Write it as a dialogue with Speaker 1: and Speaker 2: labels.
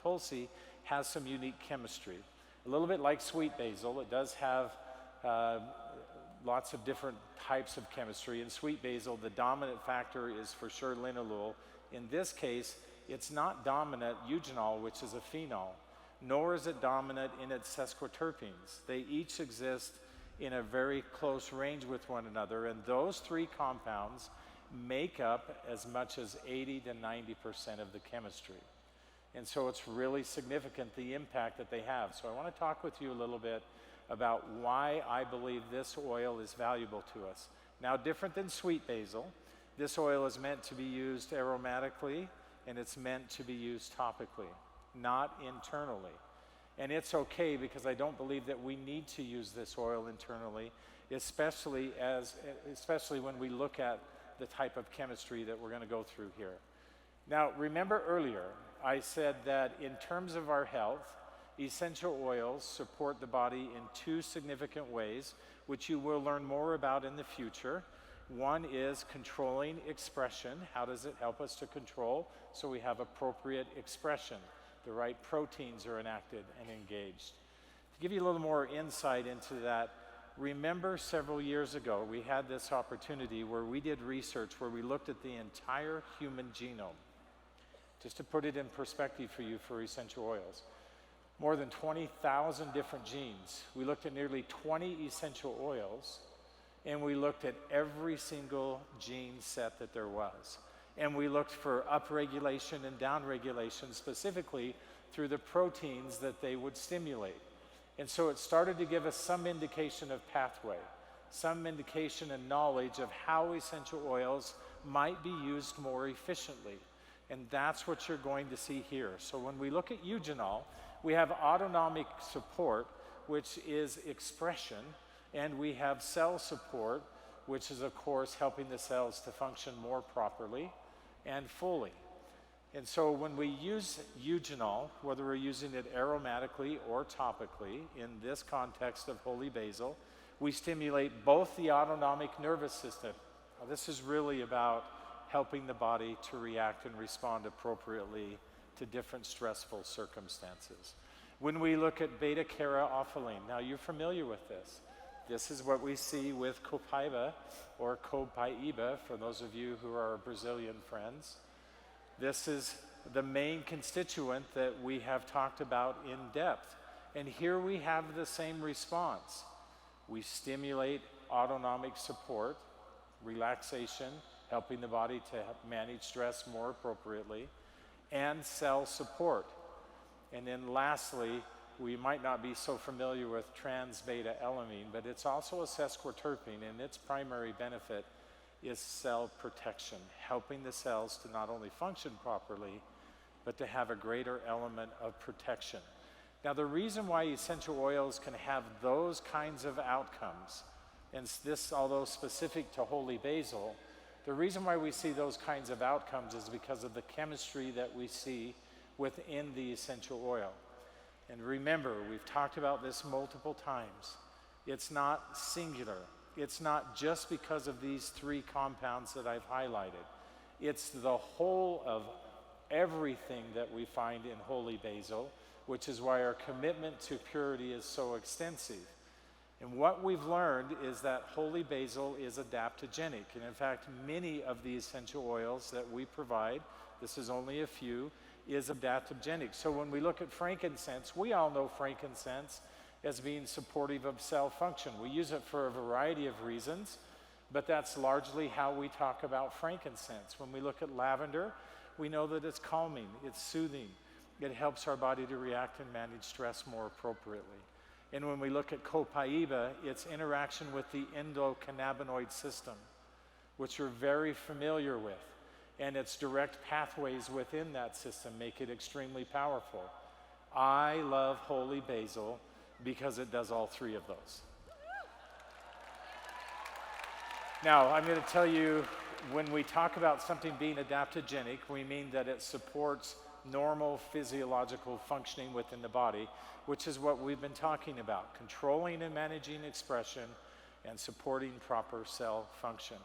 Speaker 1: Tulsi has some unique chemistry. A little bit like sweet basil, it does have lots of different types of chemistry. In sweet basil, the dominant factor is for sure linalool. In this case, it's not dominant eugenol, which is a phenol, nor is it dominant in its sesquiterpenes. They each exist in a very close range with one another, and those three compounds make up as much as 80 to 90% of the chemistry. And so it's really significant, the impact that they have. So I want to talk with you a little bit about why I believe this oil is valuable to us. Now, different than sweet basil, this oil is meant to be used aromatically, and it's meant to be used topically, not internally. And it's okay, because I don't believe that we need to use this oil internally, especially when we look at the type of chemistry that we're going to go through here. Now, remember earlier, I said that in terms of our health, essential oils support the body in two significant ways, which you will learn more about in the future. One is controlling expression. How does it help us to control so we have appropriate expression? The right proteins are enacted and engaged. To give you a little more insight into that, remember several years ago we had this opportunity where we did research where we looked at the entire human genome. Just to put it in perspective for you for essential oils, more than 20,000 different genes. We looked at nearly 20 essential oils, and we looked at every single gene set that there was. And we looked for upregulation and downregulation specifically through the proteins that they would stimulate. And so it started to give us some indication of pathway, some indication and knowledge of how essential oils might be used more efficiently. And that's what you're going to see here. So when we look at eugenol, we have autonomic support, which is expression, and we have cell support, which is, of course, helping the cells to function more properly and fully. And so when we use eugenol, whether we're using it aromatically or topically, in this context of holy basil, we stimulate both the autonomic nervous system. Now, this is really about helping the body to react and respond appropriately to different stressful circumstances. When we look at beta-caryophyllene, now you're familiar with this. This is what we see with copaiba or copaiba, for those of you who are our Brazilian friends. This is the main constituent that we have talked about in depth. And here we have the same response. We stimulate autonomic support, relaxation, helping the body to manage stress more appropriately, and cell support. And then lastly, we might not be so familiar with trans-beta-alanine, but it's also a sesquiterpene, and its primary benefit is cell protection, helping the cells to not only function properly, but to have a greater element of protection. Now, the reason why essential oils can have those kinds of outcomes, and this, although specific to holy basil, the reason why we see those kinds of outcomes is because of the chemistry that we see within the essential oil. And remember, we've talked about this multiple times. It's not singular. It's not just because of these three compounds that I've highlighted. It's the whole of everything that we find in holy basil, which is why our commitment to purity is so extensive. And what we've learned is that holy basil is adaptogenic. And in fact, many of the essential oils that we provide, this is only a few, is adaptogenic. So when we look at frankincense, we all know frankincense as being supportive of cell function. We use it for a variety of reasons, but that's largely how we talk about frankincense. When we look at lavender, we know that it's calming, it's soothing. It helps our body to react and manage stress more appropriately. And when we look at copaiba, its interaction with the endocannabinoid system, which you're very familiar with, and its direct pathways within that system make it extremely powerful. I love holy basil because it does all three of those. Now, I'm going to tell you, when we talk about something being adaptogenic, we mean that it supports normal physiological functioning within the body, which is what we've been talking about, controlling and managing expression and supporting proper cell function.